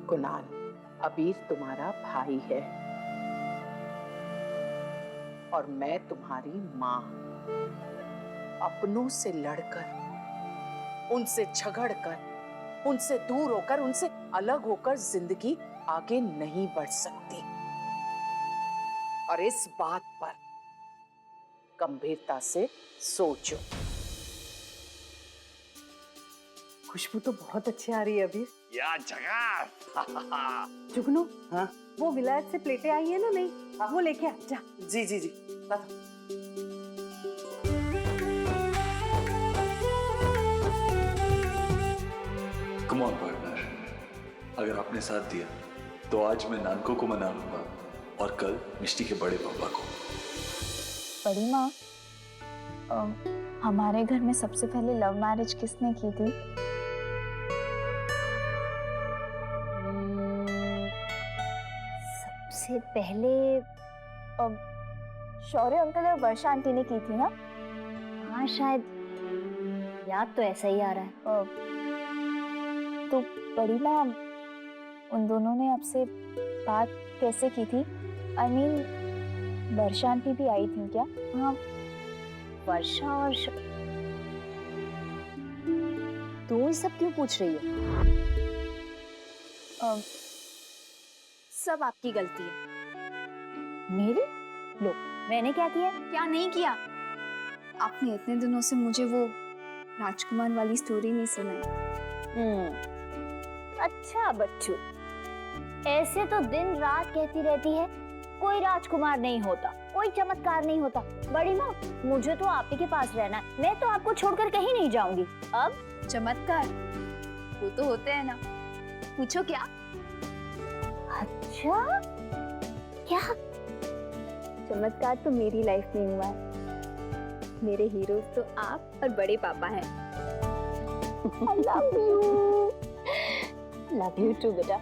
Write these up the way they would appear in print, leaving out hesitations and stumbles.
कुणाल, अबीर तुम्हारा भाई है और मैं तुम्हारी माँ। अपनों से लड़कर, उनसे झगड़कर, उनसे दूर होकर, उनसे अलग होकर जिंदगी आगे नहीं बढ़ सकती। और इस बात पर गंभीरता से सोचो। खुशबू तो बहुत अच्छी आ रही है अभी। या जगह जुगनू, हाँ वो विलायत से प्लेटें आई है ना? नहीं, हाँ। वो लेके आ जा। जी जी जी। कम ऑन पार्टनर, अगर आपने साथ दिया तो आज मैं नानको को मना लूंगा और कल मिष्टी के बड़े पापा को। बड़ी माँ, हमारे घर में सबसे पहले लव मैरिज किसने की थी? सबसे पहले शौर्य अंकल और वर्षा आंटी ने की थी ना? हाँ शायद, याद तो ऐसा ही आ रहा है। तो बड़ी माँ, उन दोनों ने आपसे बात कैसे की थी? I mean, वर्षा आंटी भी आई थी क्या? हाँ, वर्षा और तो ये सब क्यों पूछ रही हो? सब आपकी गलती है। मेरी? लो, मैंने क्या किया? क्या नहीं किया? आपने इतने दिनों से मुझे वो राजकुमार वाली स्टोरी नहीं सुनाई। अच्छा बच्चू, ऐसे तो दिन रात कहती रहती है कोई राजकुमार नहीं होता, कोई चमत्कार नहीं होता। बड़ी माँ, मुझे तो आप ही के पास रहना है, मैं तो आपको छोड़कर कहीं नहीं जाऊंगी। अब चमत्कार वो तो होते हैं ना, पूछो क्या? अच्छा, क्या चमत्कार तो मेरी लाइफ में हुआ है। मेरे हीरोज तो आप और बड़े पापा हैं। लव यू टू बेटा,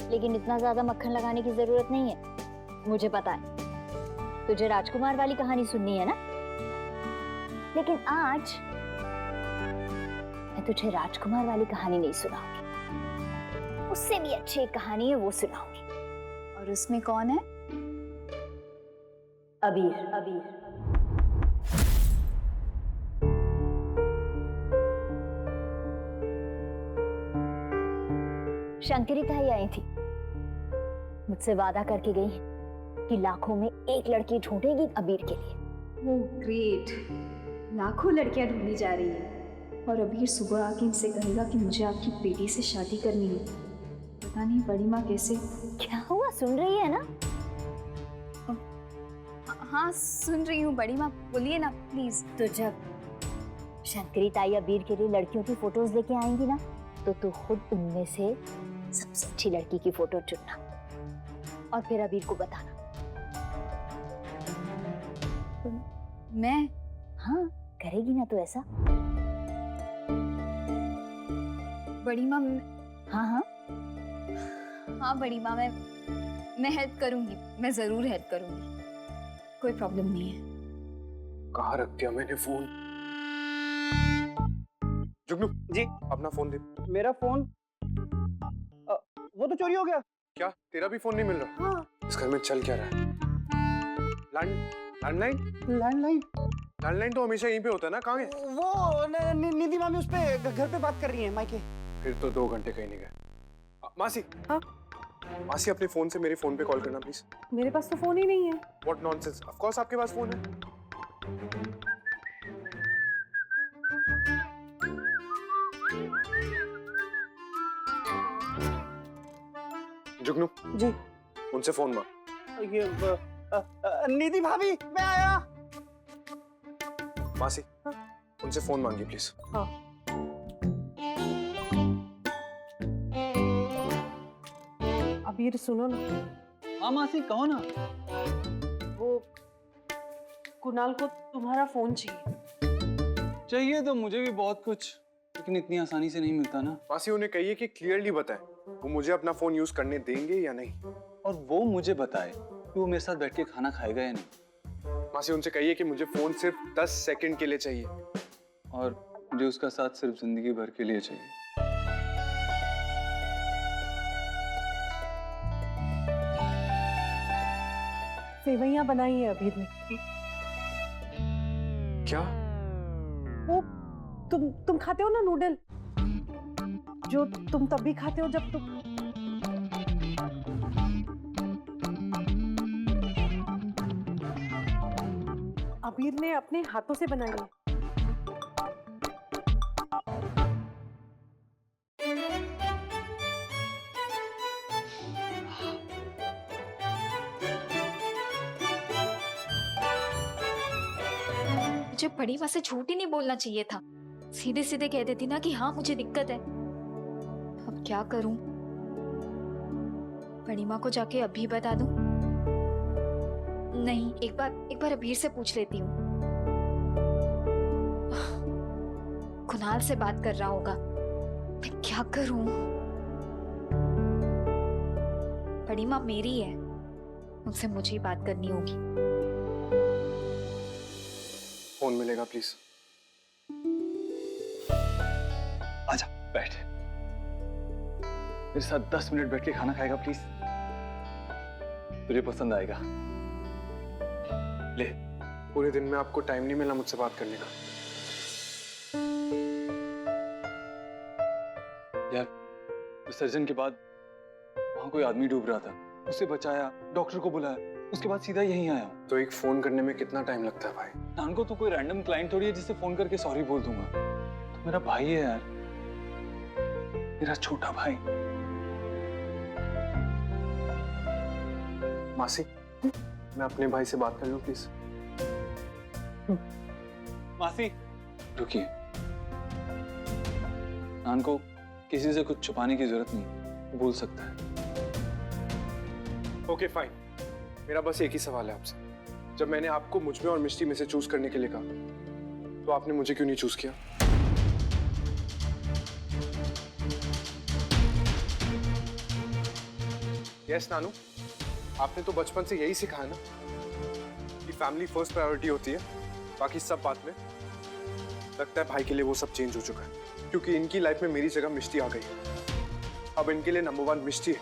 लेकिन इतना ज्यादा मक्खन लगाने की जरूरत नहीं है। मुझे पता है तुझे राजकुमार वाली कहानी सुननी है ना, लेकिन आज मैं तुझे राजकुमार वाली कहानी नहीं सुनाऊंगी, उससे भी अच्छी एक कहानी है वो सुनाऊंगी। और उसमें कौन है? अबीर। अबीर शंकरी ताई आई थी, मुझसे वादा करके गई कि लाखों में एक लड़की ढूंढेगी अबीर के लिए। ओह ग्रेट, लाखों लड़कियां ढूंढी जा रही है और अबीर सुबह आके इनसे कहेगा कि मुझे आपकी बेटी से शादी करनी है। पता नहीं बड़ी माँ कैसे। क्या हुआ, सुन रही है ना? हाँ सुन रही हूँ बड़ी माँ, बोलिए ना प्लीज। तो जब शंकरी ताई अबीर के लिए लड़कियों की फोटोज लेके आएंगी ना, तो तू खुद उनमें से सबसे अच्छी लड़की की फोटो चुनना और फिर अबीर को बताना। मैं? हाँ, करेगी ना तो ऐसा? बड़ी माँ। हाँ हाँ हाँ बड़ी माँ, मैं हेल्प करूंगी, मैं जरूर हेल्प करूंगी, कोई प्रॉब्लम नहीं है। कहाँ रख दिया मैंने फोन? जुगनू जी। अपना फोन दे। मेरा फोन वो तो चोरी हो गया। क्या तेरा भी फोन नहीं मिल रहा? हाँ। इस घर में चल क्या रहा है? लैंडलाइन? लैंडलाइन? लैंडलाइन तो हमेशा यहीं पे होता है ना, कहाँ है? वो निधि मामी उस पे घर पे बात कर रही है मायके। फिर तो 2 घंटे कहीं नहीं गए। मासी। हाँ? मासी अपने फोन से मेरे फोन पे कॉल करना प्लीज। मेरे पास तो फोन ही नहीं है। व्हाट नॉनसेंस, ऑफ कोर्स आपके पास फोन है। जुगनू जी। उनसे फोन मार। ये निधि भाभी, मैं आया। मासी उनसे फोन मांगिए प्लीज। हाँ। अबीर सुनो ना। हाँ मासी कहो ना। वो कुणाल को तुम्हारा फोन चाहिए तो मुझे भी बहुत कुछ, लेकिन इतनी आसानी से नहीं मिलता ना। मासी उन्हें कहिए कि क्लियरली बताएं वो मुझे अपना फोन यूज करने देंगे या नहीं। और वो मुझे बताए कि वो मेरे साथ बैठ के खाना खाएगा या नहीं। मासी उनसे कहिए कि मुझे फोन सिर्फ 10 सेकंड के लिए चाहिए और मुझे उसका साथ सिर्फ जिंदगी भर के लिए चाहिए। सेवैयां बनाई है अबीर ने। क्या? वो तुम खाते हो ना नूडल, जो तुम तब भी खाते हो जब तुम। अबीर ने अपने हाथों से बनाई है। मुझे बड़ी माँ से झूठ ही नहीं बोलना चाहिए था, सीधे सीधे कह देती ना कि हाँ मुझे दिक्कत है। अब क्या करूं? बड़ी माँ को जाके अभी बता दूं? नहीं, एक बार अबीर से पूछ लेती हूँ। कुणाल से बात कर रहा होगा, मैं क्या करूं? बड़ी माँ मेरी है, उनसे मुझे ही बात करनी होगी। फोन मिलेगा प्लीज। आजा बैठ, मेरे साथ 10 मिनट बैठ के खाना खाएगा प्लीज, तुझे पसंद आएगा। ले। पूरे दिन में आपको टाइम नहीं मिला मुझसे बात करने का। यार, विसर्जन के बाद वहां कोई आदमी डूब रहा था, उसे बचाया, डॉक्टर को बुलाया, उसके बाद सीधा यहीं आया हूं। तो एक फोन करने में कितना टाइम लगता है भाई? नानको तो कोई रैंडम क्लाइंट थोड़ी है जिससे फोन करके सॉरी बोल दूंगा। तो मेरा भाई है यार, मेरा छोटा भाई। मासी, मैं अपने भाई से बात कर लूं प्लीज? मासी रुकिए, नानको किसी से कुछ छुपाने की जरूरत नहीं, वो बोल सकता है। ओके फाइन, मेरा बस एक ही सवाल है आपसे। जब मैंने आपको मुझ में और मिष्टी में से चूज करने के लिए कहा, तो आपने मुझे क्यों नहीं चूज किया? यस नानू, आपने तो बचपन से यही सिखाया ना कि फैमिली फर्स्ट प्रायोरिटी होती है, बाकी सब बात में। लगता है भाई के लिए वो सब चेंज हो चुका है, क्योंकि इनकी लाइफ में मेरी जगह मिष्टी आ गई है। अब इनके लिए नंबर 1 मिष्टी है,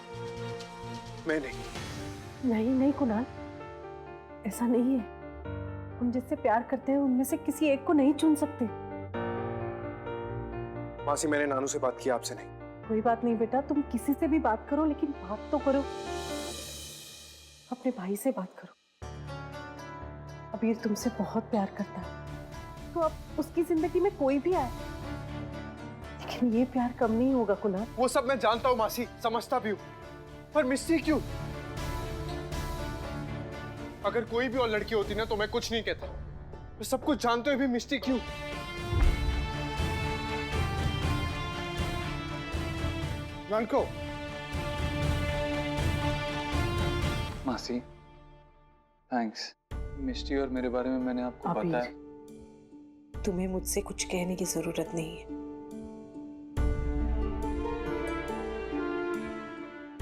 मैं नहीं। नहीं कुणाल, ऐसा नहीं है। हम जिससे प्यार करते हैं उनमें से किसी एक को नहीं चुन सकते। मासी, मैंने नानू से बात की, आपसे नहीं। कोई बात नहीं बेटा, तुम किसी से भी बात करो, लेकिन बात तो करो। अपने भाई से बात करो। अबीर तुमसे बहुत प्यार करता है, तो अब उसकी जिंदगी में कोई भी आए, लेकिन ये प्यार कम नहीं होगा कुणाल। वो सब मैं जानता हूँ मासी, समझता भी हूँ, पर मिष्टी क्यों? अगर कोई भी और लड़की होती ना तो मैं कुछ नहीं कहता, मैं सब कुछ जानते हुए भी मिष्टी क्यों? नानको। मासी थैंक्स, मिष्टी और मेरे बारे में मैंने आपको बताया। तुम्हें मुझसे कुछ कहने की जरूरत नहीं है।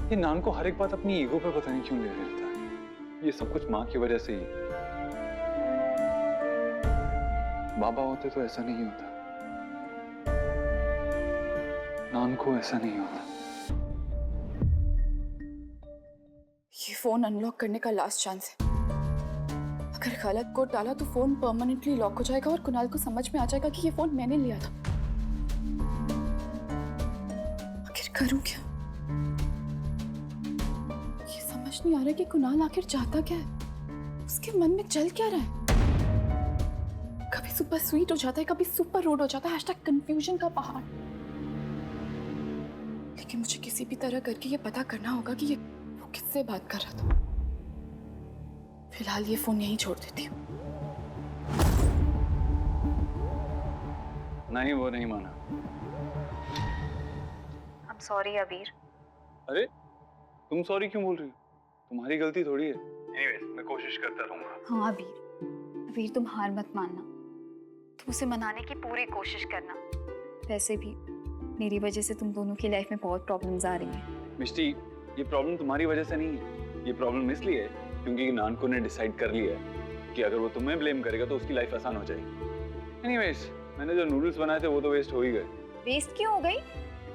ये नानको हर एक बात अपनी ईगो पे पता नहीं क्यों ले लेता है। ये सब कुछ माँ की वजह से ही। बाबा होते तो ऐसा नहीं होता, नानको ऐसा नहीं होता। ये फोन अनलॉक करने का लास्ट चांस है। अगर गलत कोड डाला तो फोन परमानेंटली लॉक हो जाएगा और कुणाल को समझ में आ जाएगा कि ये फोन मैंने लिया था। आखिर करूं क्या? ये समझ नहीं आ रहा कि कुणाल आखिर चाहता क्या है, उसके मन में चल क्या रहा है। कभी सुपर स्वीट हो जाता है, कभी सुपर रूड हो जाता है। #कंफ्यूजन का पहाड़। लेकिन मुझे किसी भी तरह करके ये पता करना होगा कि ये वो किससे बात कर रहा था। फिलहाल ये फोन यहीं छोड़ देती हूँ। नहीं, वो नहीं माना। I'm sorry अबीर। अरे तुम सॉरी क्यों बोल रही हो? तुम्हारी गलती थोड़ी है। एनीवेज, मैं कोशिश करता रहूंगा। हाँ अबीर तुम हार मत मानना, तुम उसे मनाने की पूरी कोशिश करना। वैसे भी मेरी वजह से तुम दोनों की लाइफ में बहुत प्रॉब्लम्स आ रही हैं। मिष्टी, ये प्रॉब्लम तुम्हारी वजह से नहीं है। ये प्रॉब्लम इसलिए है क्योंकि नानको ने डिसाइड कर लिया है कि अगर वो तुम्हें ब्लेम करेगा तो उसकी लाइफ आसान हो जाएगी। एनीवेज, मैंने जो नूडल्स बनाए थे वो तो वेस्ट हो ही गए। वेस्ट क्यों हो गई?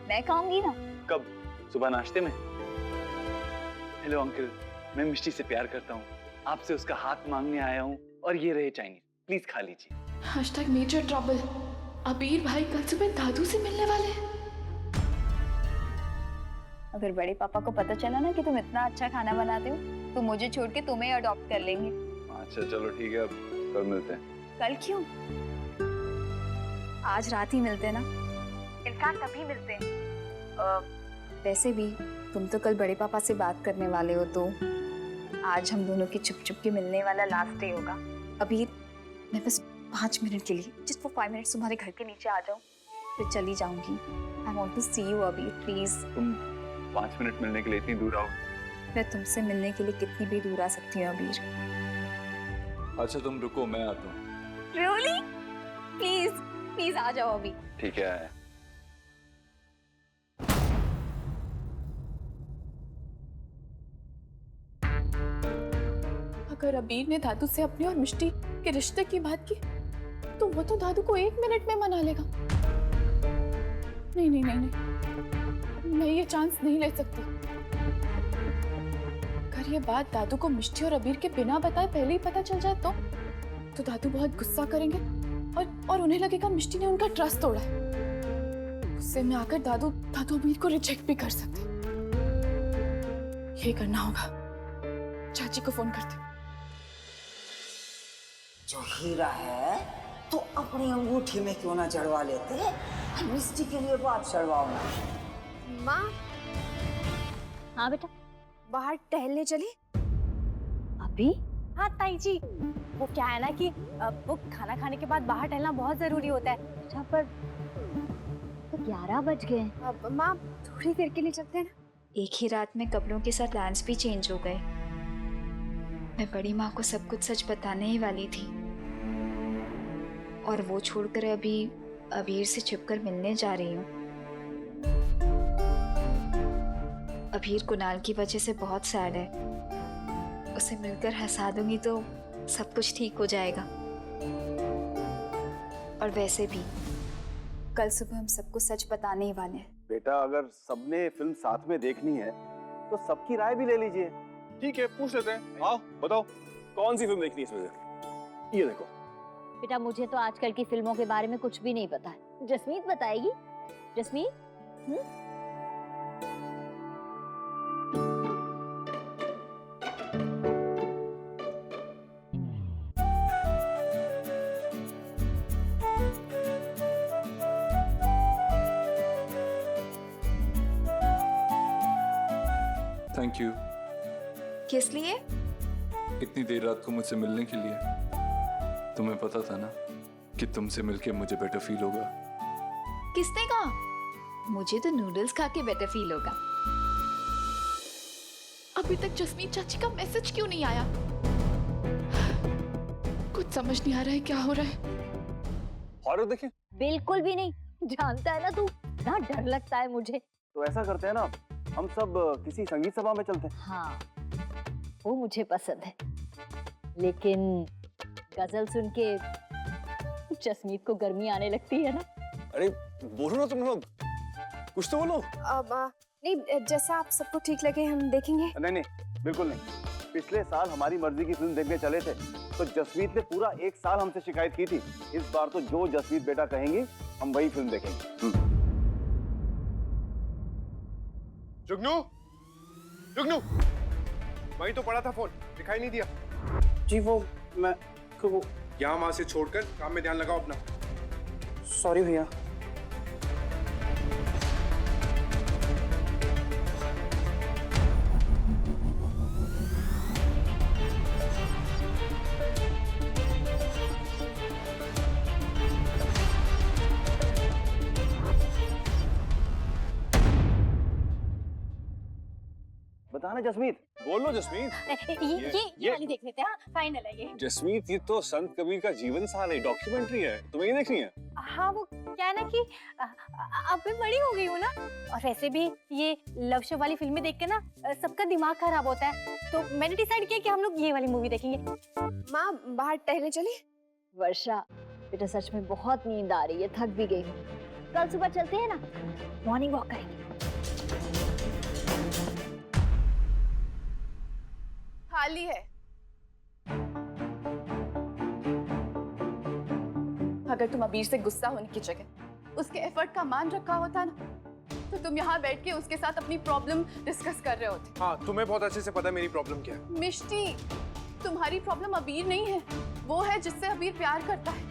मैं खाऊंगी ना। कब? सुबह नाश्ते में। हेलो अंकल, मैं मिष्टी से प्यार करता हूँ, आपसे उसका हाथ मांगने आया हूँ और ये रहे चाइनीज, प्लीज खा लीजिए। Hashtag major trouble. अबीर भाई कल सुबह दादू से मिलने वाले हैं। अगर बड़े पापा को पता चला ना कि तुम इतना अच्छा खाना बनाते हो तो मुझे छोड़ के तुम्हें अडॉप्ट कर लेंगे। अच्छा चलो ठीक है, अब कल मिलते हैं। कल क्यों? आज रात ही मिलते ना, इनफैक्ट अभी मिलते हैं। वैसे भी तुम तो कल बड़े पापा से बात करने वाले हो, तो आज हम दोनों की चुप चुप के मिलने वाला लास्ट डे होगा। अभी मैं बस 5 मिनट के लिए, जस्ट फॉर 5 मिनट्स तुम्हारे घर के नीचे आ जाऊं, फिर चली जाऊंगी। I want to see you अभी, प्लीज। तुम 5 मिनट मिलने के लिए इतनी दूर आओ? मैं तुमसे मिलने के लिए कितनी भी दूर आ सकती हूँ अबीर। अच्छा तुम रुको, मैं आता हूँ। Really? प्लीज प्लीज आ जाओ अभी। ठीक है आया। अगर अबीर ने दादू से अपने और मिष्टी के रिश्ते की बात की तो वो तो दादू को 1 मिनट में मना लेगा। नहीं नहीं नहीं नहीं, मैं ये चांस नहीं ले सकती। अगर ये बात दादू को मिष्टी और अबीर के बिना बताए पहले ही पता चल जाए तो दादू बहुत गुस्सा करेंगे और उन्हें लगेगा मिष्टी ने उनका ट्रस्ट तोड़ा है। गुस्से में आकर दादू अबीर को रिजेक्ट भी कर सकते। ये करना होगा। चाची को फोन करते। जो हीरा है तो अपनी अंगूठी में क्यों ना जड़वा लेते? मिस्टी के लिए बात चढ़वाओ ना। माँ। हाँ बेटा, बाहर टहलने चले? अभी? हाँ ताई जी, वो क्या है ना कि वो खाना खाने के बाद बाहर टहलना बहुत जरूरी होता है। अच्छा पर तो 11 बज गए। माँ थोड़ी देर के लिए चलते हैं ना? एक ही रात में कपड़ों के साथ प्लान्स भी चेंज हो गए। मैं बड़ी माँ को सब कुछ सच बताने ही वाली थी और वो छोड़कर अभी अबीर से छिपकर मिलने जा रही हूँ। अबीर कुणाल की वजह से बहुत सैड है। उसे मिलकर हंसा दूंगी तो सब कुछ ठीक हो जाएगा। और वैसे भी कल सुबह हम सबको सच बताने ही वाले हैं। बेटा अगर सबने फिल्म साथ में देखनी है तो सबकी राय भी ले लीजिए। ठीक है, पूछ लेते हैं। आओ बताओ कौन सी फिल्म देखनी है इसमें से? ये देखो। बेटा मुझे तो आजकल की फिल्मों के बारे में कुछ भी नहीं पता है। जसमीत बताएगी। जसमीत? Thank you. किस लिए? इतनी देर रात को मुझसे मिलने के लिए। तुम्हें पता था ना कि तुमसे मिलके मुझे बेटर फील होगा। किसने कहा? मुझे तो नूडल्स खा के बेटर फील होगा। अभी तक जसमीत चाची का मैसेज क्यों नहीं आया? कुछ समझ नहीं आ रहा है क्या हो रहा है। हॉरर देखें? बिल्कुल भी नहीं। जानता है ना तू, ना डर लगता है मुझे। तो ऐसा करते हैं ना, हम सब किसी संगीत सभा में चलते हैं। हाँ वो मुझे पसंद है, लेकिन गजल सुन के जसमीत को गर्मी आने लगती है ना। अरे बोलो ना तुम लोग, कुछ तो बोलो। नहीं, जैसा आप सबको ठीक लगे हम देखेंगे। नहीं बिल्कुल नहीं। पिछले साल हमारी मर्जी की फिल्म देखने चले थे तो जसमीत ने पूरा 1 साल हमसे शिकायत की थी। इस बार तो जो जसमीत बेटा कहेंगे हम वही फिल्म देखेंगे। जुगनू, जुगनू, वहीं तो पड़ा था फोन, दिखाई नहीं दिया। जी वो मैं यहाँ वहां से छोड़कर काम में ध्यान लगाओ अपना। सॉरी भैया। बताना जसमीत। बोलो जसमीत। ये वाली देख लेते हैं। फाइनल है ये। जसमीत ये तो संत कबीर का जीवन साल है, डॉक्यूमेंट्री है, तुम्हें ये देखनी है? हाँ वो क्या है ना कि अब मैं बड़ी हो गई हूँ ना, और वैसे भी ये लव शो वाली फिल्में देख के ना सबका दिमाग खराब होता है, तो मैंने डिसाइड किया कि हम लोग ये वाली मूवी देखेंगे। माँ बाहर टहलने चले? वर्षा बेटा सच में बहुत नींद आ रही है, थक भी गई हूँ। कल सुबह चलते हैं ना, मॉर्निंग वॉक करेंगे। खाली है। अगर तुम अबीर से गुस्सा होने की जगह उसके एफर्ट का मान रखा होता ना, तो तुम यहाँ बैठ के उसके साथ अपनी प्रॉब्लम डिस्कस कर रहे होते। हाँ, तुम्हें बहुत अच्छे से पता है मेरी प्रॉब्लम क्या है। मिष्टी, तुम्हारी प्रॉब्लम अबीर नहीं है, वो है जिससे अबीर प्यार करता है।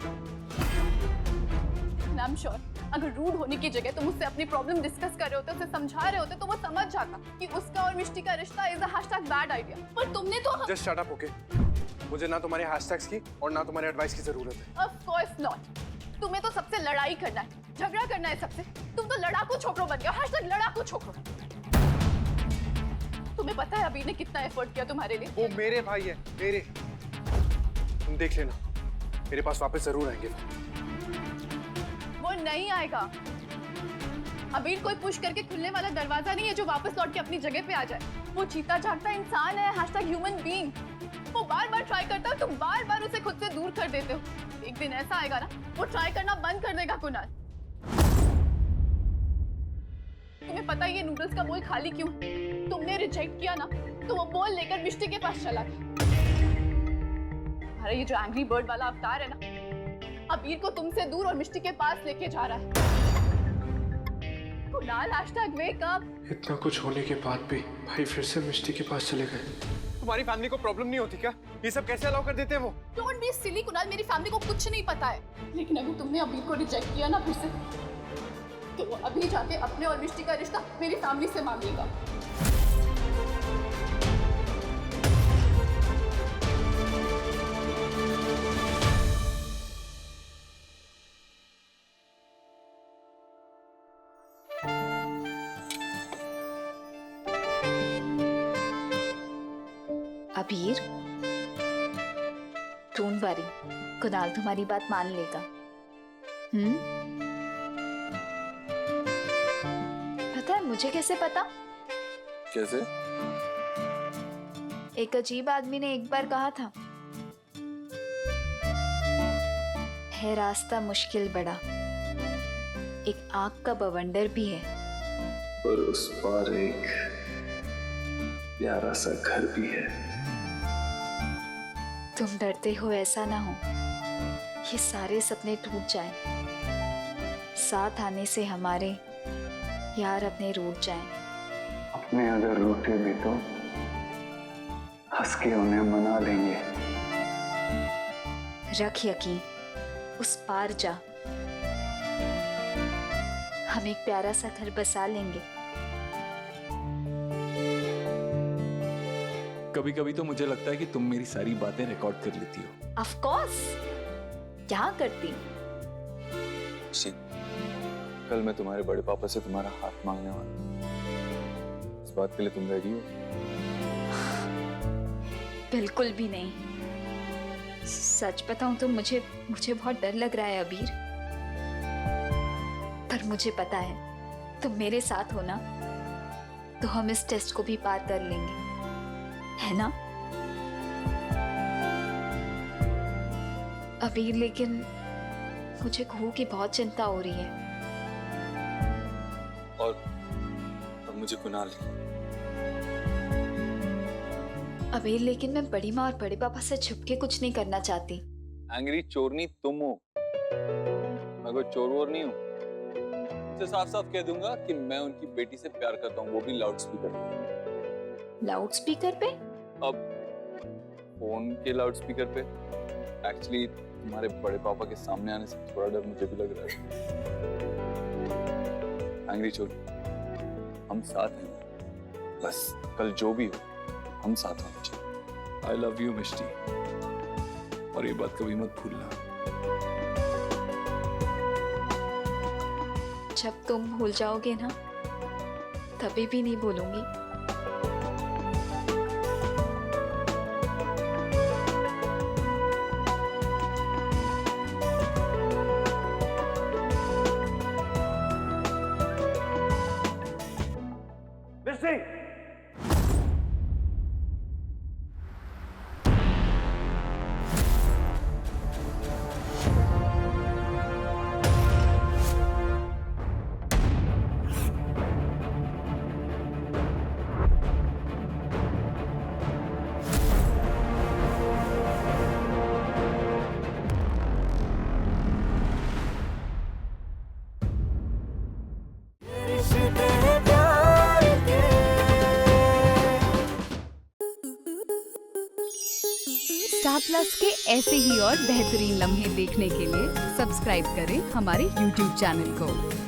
आई एम श्योर अगर रूड होने की जगह तुम उससे अपनी प्रॉब्लम डिस्कस कर रहे होते, उसे समझा रहे होते, तो वो समझ जाता कि उसका और मिष्टी का रिश्ता इज अ बैड आइडिया। पर तुमने तो जस्ट शट अप, ओके? मुझे ना तुम्हारे हैशटैग्स की और ना तुम्हारे एडवाइस की जरूरत है। Of course not. तुम्हें तो सबसे लड़ाई करना है, झगड़ा करना है सबसे। तुम तो लड़ाकू छोकरो बन गया, लड़ाकू छोकरो। तुम्हें पता है अबीर ने कितना एफर्ट किया तुम्हारे लिए? वो मेरे भाई है, मेरे। तुम देख लेना, मेरे पास वापस जरूर आएंगे। वो नहीं आएगा। अबीर कोई पुश करके खुलने वाला दरवाजा नहीं है जो वापस लौट के अपनी जगह पे आ जाए। वो जीता जागता इंसान है, #ह्यूमन बीइंग। वो बार बार ट्राई करता है, तुम बार बार उसे खुद से दूर कर देते हो। एक दिन ऐसा आएगा ना, वो ट्राई करना बंद कर देगा कुणाल। तुम्हें पता है ये नूडल्स का बोल खाली क्यों? तुमने रिजेक्ट किया ना, तो वो बोल लेकर मिष्टी के पास चला गया। अरे ये जो एंग्री बर्ड वाला अवतार है ना, अबीर को तुमसे दूर और मिष्टी के पास लेके जा रहा है। Kunal #wake up. इतना कुछ होने के बाद भी भाई फिर से मिष्टी के पास चले गए। तुम्हारी फैमिली को प्रॉब्लम नहीं होती क्या? ये सब कैसे अलाउ कर देते हैं वो? डोंट बी सिली कुणाल, मेरी फैमिली को कुछ नहीं पता है। लेकिन अगर तुमने अबीर को रिजेक्ट किया ना फिर से, तो वो अभी जाके अपने और मिष्टी का रिश्ता मेरी फैमिली से मांगेगा। अबीर, डोंट वरी, कुणाल तुम्हारी बात मान लेगा। पता है मुझे कैसे पता? कैसे? एक अजीब आदमी ने एक बार कहा था, है रास्ता मुश्किल बड़ा, एक आग का बवंडर भी है, और उस पार एक प्यारा सा घर भी है। तुम डरते हो ऐसा ना हो, ये सारे सपने टूट जाएं, साथ आने से हमारे यार अपने रूठ जाएं। अपने अगर रूठे भी तो हंस के उन्हें मना लेंगे। रख यकीन, उस पार जा, हम एक प्यारा सा घर बसा लेंगे। कभी कभी तो मुझे लगता है कि तुम मेरी सारी बातें रिकॉर्ड कर लेती हो। ऑफ कोर्स, क्या करती? कल मैं तुम्हारे बड़े पापा से तुम्हारा हाथ मांगने वाला हूं। इस बात के लिए तुम रेडी हो? बिल्कुल भी नहीं। सच बताऊं तो मुझे बहुत डर लग रहा है अबीर, पर मुझे पता है तुम मेरे साथ हो ना, तो हम इस टेस्ट को भी पार कर लेंगे, है ना अबीर? लेकिन मुझे कुहू की बहुत चिंता हो रही है। और मुझे कुणाल। अबीर, लेकिन मैं बड़ी माँ और बड़े पापा से छुप के कुछ नहीं करना चाहती। एंग्री चोरनी तुम हो, मैं कोई चोर वोर नहीं हूँ। उनसे साफ साफ कह दूंगा कि मैं उनकी बेटी से प्यार करता हूँ, वो भी लाउड स्पीकर पे। लाउड स्पीकर पे? अब फोन के लाउड स्पीकर पे। एक्चुअली तुम्हारे बड़े पापा के सामने आने से थोड़ा डर मुझे भी लग रहा है। एंग्री चोर, हम साथ हैं, बस कल जो भी हो हम साथ होने चाहिए। आई लव यू मिष्टी, और ये बात कभी मत भूलना। जब तुम भूल जाओगे ना, कभी भी नहीं भूलूंगी। स्टार प्लस के ऐसे ही और बेहतरीन लम्हे देखने के लिए सब्सक्राइब करें हमारे YouTube चैनल को।